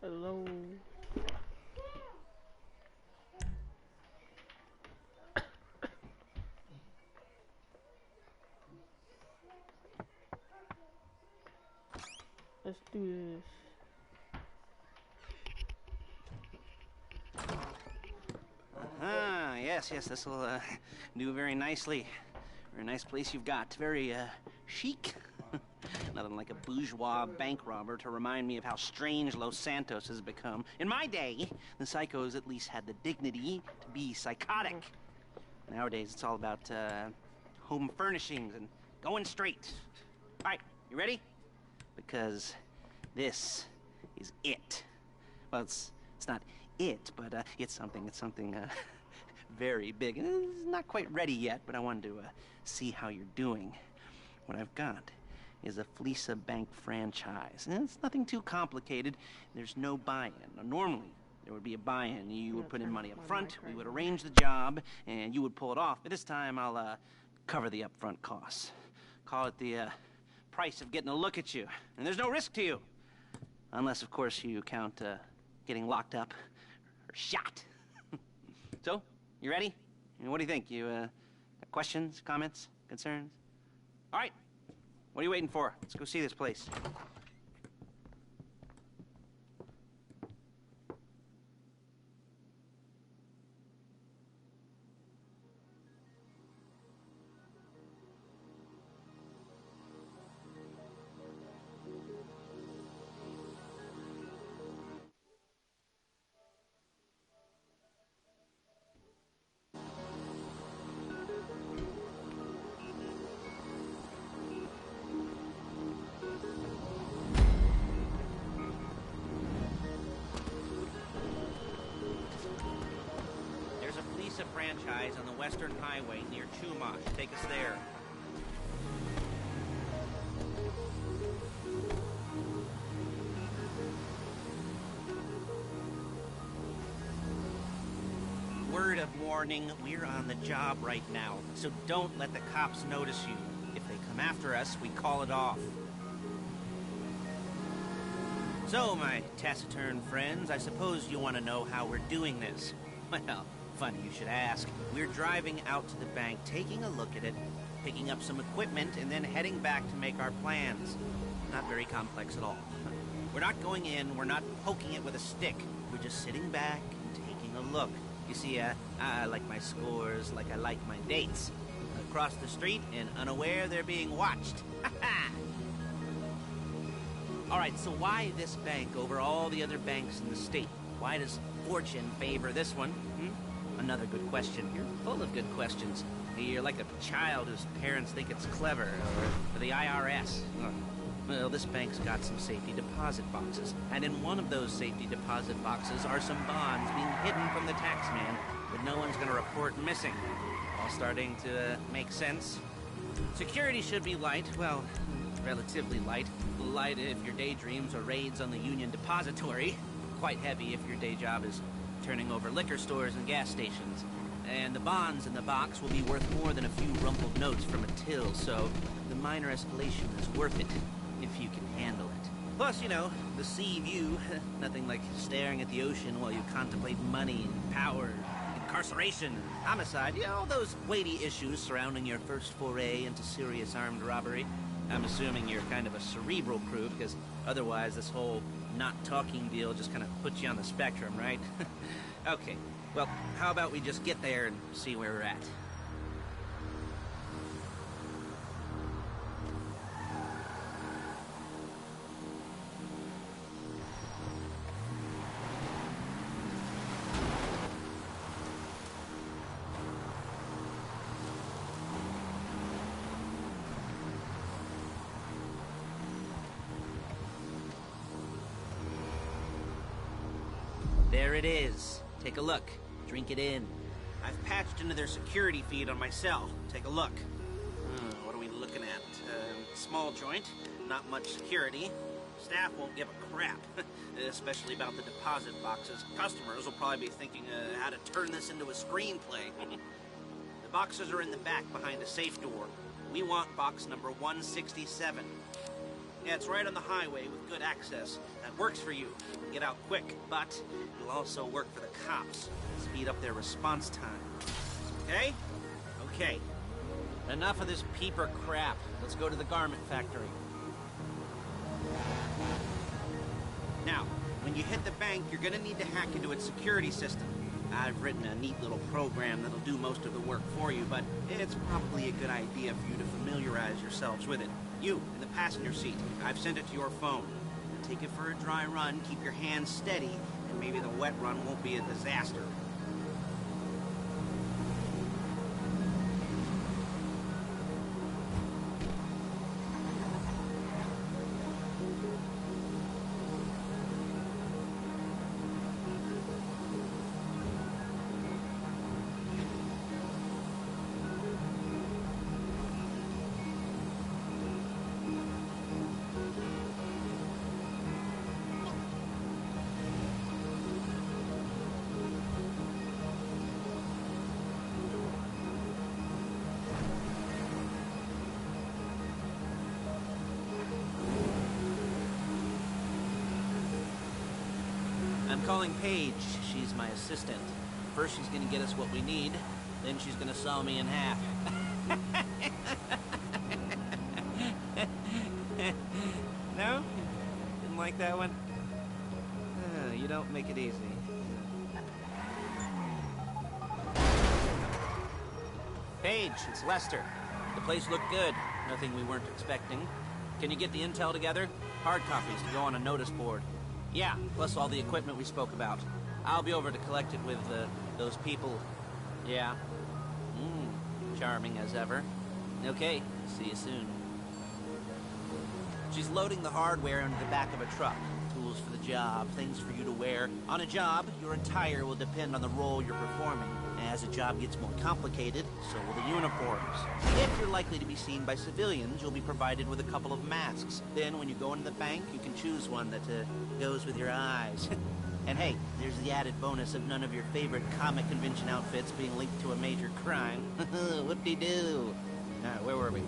Hello. Let's do this. Ah, yes, this will do very nicely. Very nice place you've got. Very chic. Nothing like a bourgeois bank robber to remind me of how strange Los Santos has become. In my day, the psychos at least had the dignity to be psychotic. Nowadays, it's all about home furnishings and going straight. All right, you ready? Because this is it. Well, it's not it, but it's something very big. And it's not quite ready yet, but I wanted to see how you're doing. What I've got is a Fleeca Bank franchise. And it's nothing too complicated. There's no buy-in. Now, normally, there would be a buy-in. You would put in money up front, we would arrange the job, and you would pull it off. But this time, I'll cover the upfront costs. Call it the price of getting a look at you. And there's no risk to you. Unless, of course, you count getting locked up or shot. So, you ready? What do you think? You got questions, comments, concerns? All right. What are you waiting for? Let's go see this place. A franchise on the Western Highway near Chumash. Take us there. Word of warning, we're on the job right now, so don't let the cops notice you. If they come after us, we call it off. So, my taciturn friends, I suppose you want to know how we're doing this. Well, funny you should ask. We're driving out to the bank, taking a look at it, picking up some equipment, and then heading back to make our plans. Not very complex at all. We're not going in, we're not poking it with a stick. We're just sitting back and taking a look. You see, I like my scores like I like my dates. Across the street and unaware they're being watched. All right, so why this bank over all the other banks in the state? Why does fortune favor this one? Another good question. You're full of good questions. You're like a child whose parents think it's clever, or the IRS. Well, this bank's got some safety deposit boxes, and in one of those safety deposit boxes are some bonds being hidden from the tax man that no one's gonna report missing. All starting to make sense. Security should be light, well, relatively light. Light if your daydreams are raids on the Union Depository. Quite heavy if your day job is turning over liquor stores and gas stations. And the bonds in the box will be worth more than a few rumpled notes from a till, so the minor escalation is worth it, if you can handle it. Plus, you know, the sea view, nothing like staring at the ocean while you contemplate money and power, incarceration, homicide, you know, all those weighty issues surrounding your first foray into serious armed robbery. I'm assuming you're kind of a cerebral crew, because otherwise this whole not talking deal just kind of puts you on the spectrum, right? Okay, well, how about we just get there and see where we're at? There it is. Take a look. Drink it in. I've patched into their security feed on my cell. Take a look. What are we looking at? Small joint, not much security. Staff won't give a crap, especially about the deposit boxes. Customers will probably be thinking how to turn this into a screenplay. The boxes are in the back behind a safe door. We want box number 167. Yeah, it's right on the highway with good access. That works for you. Get out quick, but it'll also work for the cops. Speed up their response time. Okay? Okay. Enough of this peeper crap. Let's go to the garment factory. Now, when you hit the bank, you're gonna need to hack into its security system. I've written a neat little program that'll do most of the work for you, but it's probably a good idea for you to familiarize yourselves with it. You, in the passenger seat, I've sent it to your phone. Take it for a dry run, keep your hands steady, and maybe the wet run won't be a disaster. I'm calling Paige. She's my assistant. First she's gonna get us what we need, then she's gonna saw me in half. No? Didn't like that one? You don't make it easy. Paige, it's Lester. The place looked good. Nothing we weren't expecting. Can you get the intel together? Hard copies to go on a notice board. Yeah, plus all the equipment we spoke about. I'll be over to collect it with, those people. Yeah. Charming as ever. Okay, see you soon. She's loading the hardware into the back of a truck. Tools for the job, things for you to wear. On a job, your attire will depend on the role you're performing. As a job gets more complicated, so will the uniforms. If you're likely to be seen by civilians, you'll be provided with a couple of masks. Then, when you go into the bank, you can choose one that goes with your eyes. And hey, there's the added bonus of none of your favorite comic convention outfits being linked to a major crime. Whoop-de-doo. Where were we?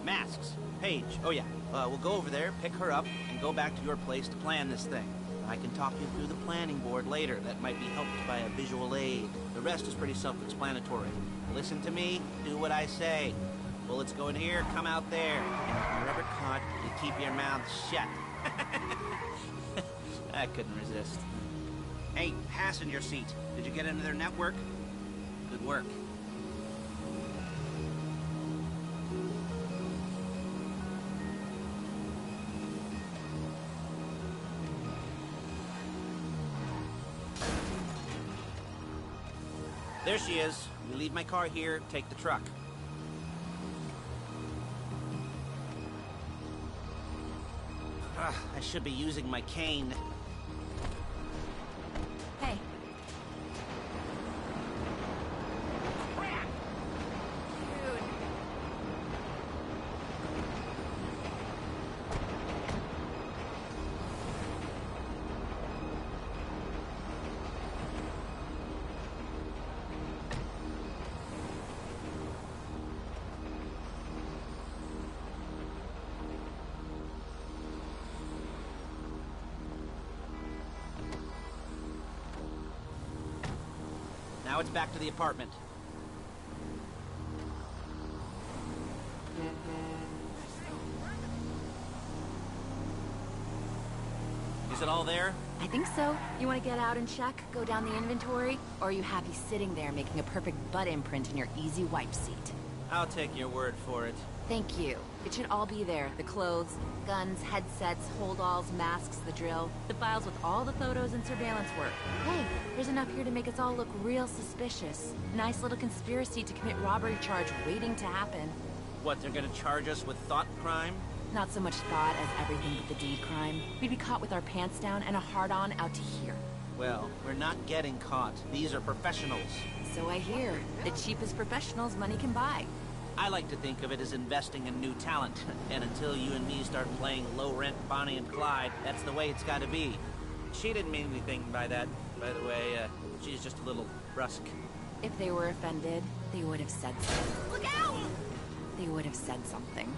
Masks. Paige. Oh yeah, we'll go over there, pick her up, and go back to your place to plan this thing. I can talk you through the planning board later. That might be helped by a visual aid. The rest is pretty self-explanatory. Listen to me, do what I say. Bullets go in here, come out there. And if you're ever caught, you keep your mouth shut. I couldn't resist. Hey, passenger seat. Did you get into their network? Good work. There she is. We leave my car here, take the truck. I should be using my cane. Hey. Crap! Dude. Now it's back to the apartment. Is it all there? I think so. You want to get out and check? Go down the inventory? Or are you happy sitting there making a perfect butt imprint in your easy wipe seat? I'll take your word for it. Thank you. It should all be there. The clothes, guns, headsets, holdalls, masks, the drill. The files with all the photos and surveillance work. Hey, there's enough here to make us all look real suspicious. Nice little conspiracy to commit robbery charge waiting to happen. What, they're gonna charge us with thought crime? Not so much thought as everything but the deed crime. We'd be caught with our pants down and a hard-on out to here. Well, we're not getting caught. These are professionals. So I hear. The cheapest professionals money can buy. I like to think of it as investing in new talent. And until you and me start playing low-rent Bonnie and Clyde, that's the way it's gotta be. She didn't mean anything by that, by the way. She's just a little brusque. If they were offended, they would have said something. Look out! They would have said something.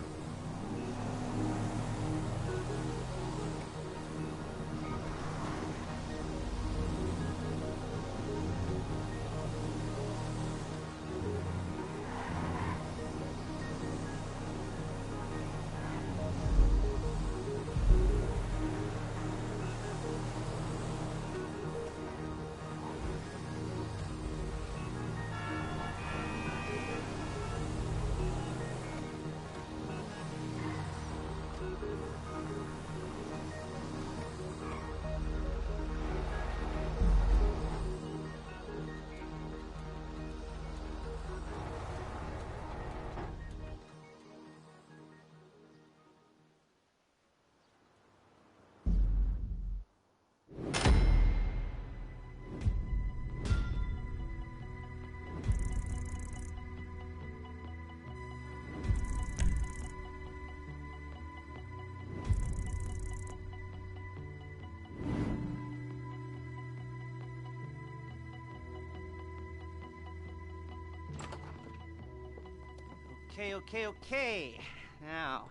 Okay. Now,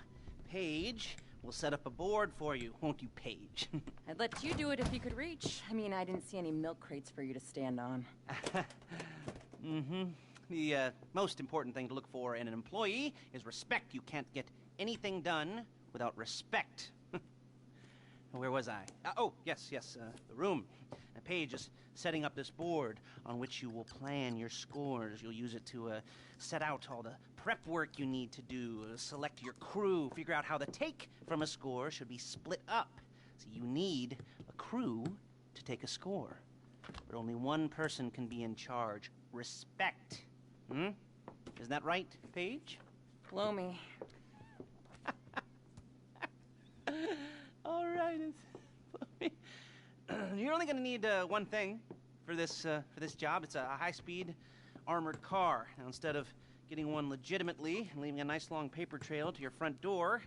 Paige will set up a board for you, won't you, Paige? I'd let you do it if you could reach. I mean, I didn't see any milk crates for you to stand on. The most important thing to look for in an employee is respect. You can't get anything done without respect. Where was I? Yes, the room. Paige is setting up this board on which you will plan your scores. You'll use it to set out all the prep work you need to do, select your crew, figure out how the take from a score should be split up. So you need a crew to take a score. But only one person can be in charge. Respect. Isn't that right, Paige? Blow me. All right. You're only going to need one thing for this job. It's a high-speed armored car. Now, instead of getting one legitimately and leaving a nice long paper trail to your front door,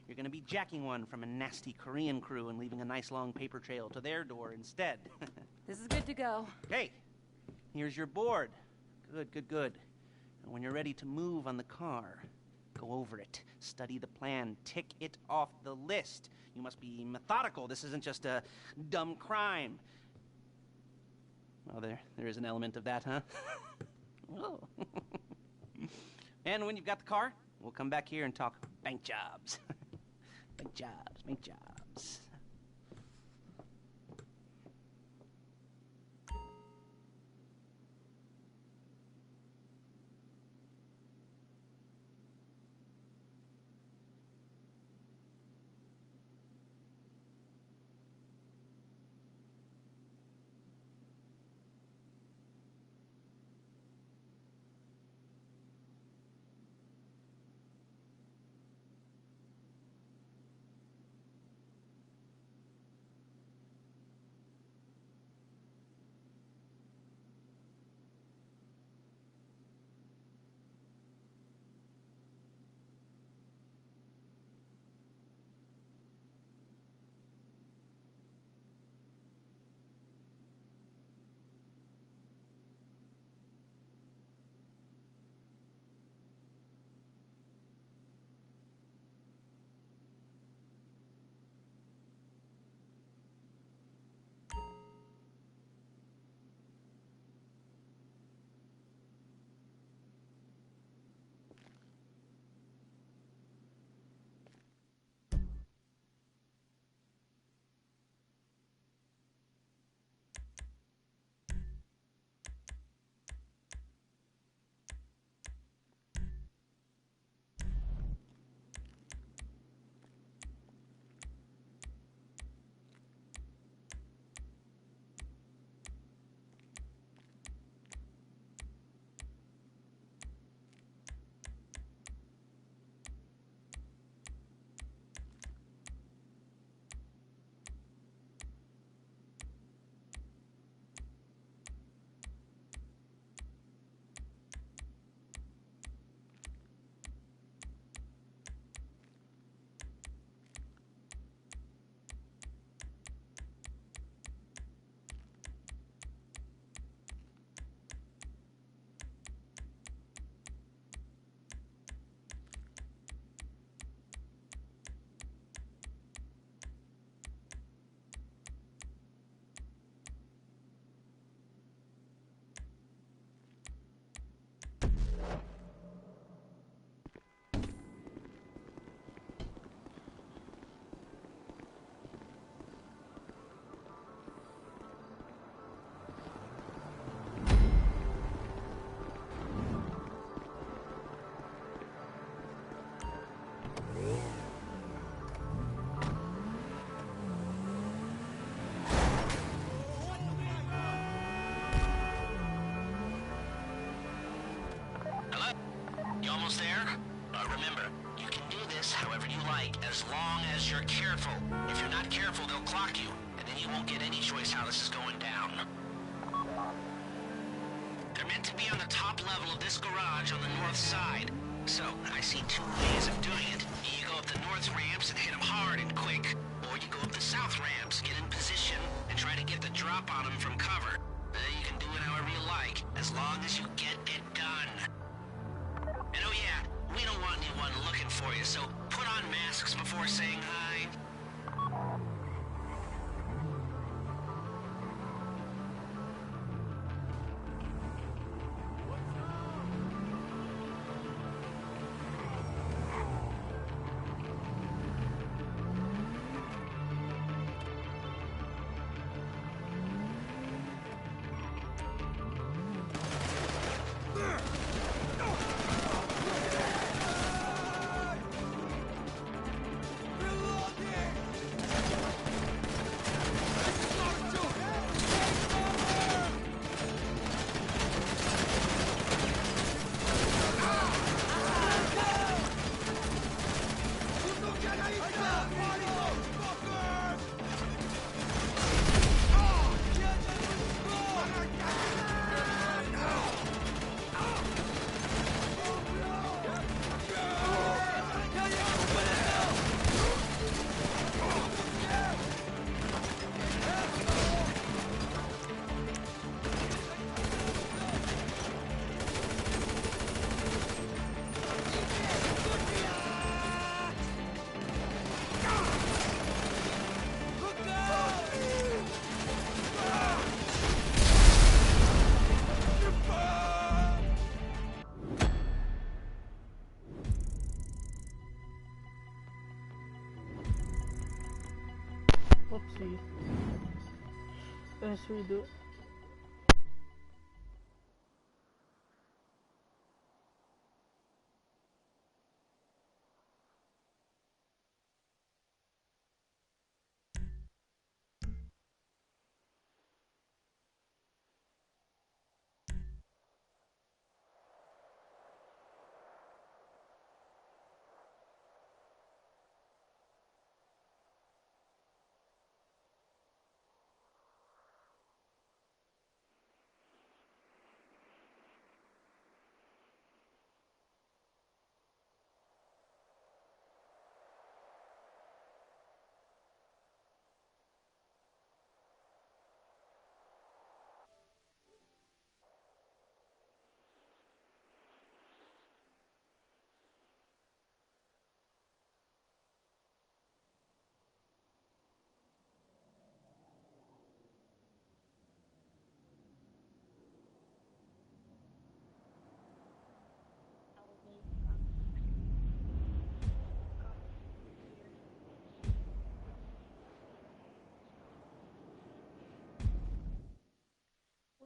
you're going to be jacking one from a nasty Korean crew and leaving a nice long paper trail to their door instead. This is good to go. Hey, here's your board. Good. And when you're ready to move on the car, go over it, study the plan, tick it off the list. You must be methodical. This isn't just a dumb crime. Well, there is an element of that, huh? Oh. And when you've got the car, we'll come back here and talk bank jobs. Bank jobs. You almost there? Remember, you can do this however you like, as long as you're careful. If you're not careful, they'll clock you, and then you won't get any choice how this is going down. They're meant to be on the top level of this garage on the north side. So, I see two ways of doing it. You go up the north ramps and hit them hard and quick, or you go up the south ramps, get in position, and try to get the drop on them from cover. You can do it however you like, as long as you get it done. And oh yeah, we don't you, so put on masks before saying hi. Oopsie. Let's redo.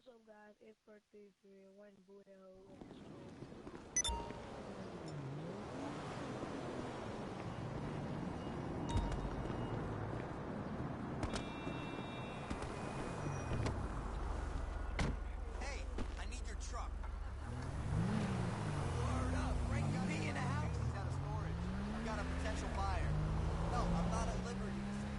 What's up, guys? It's Birthday here. One Buddha. Hey, I need your truck. Word up, Frank got me in a house. He's out of storage. I've got a potential buyer. No, I'm not at liberty to say.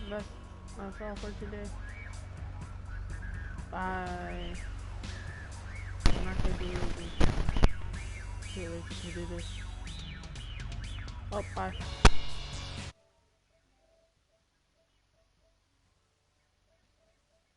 that's all for today. Bye. I'm not gonna do this. Here, let's do this. Oh, bye.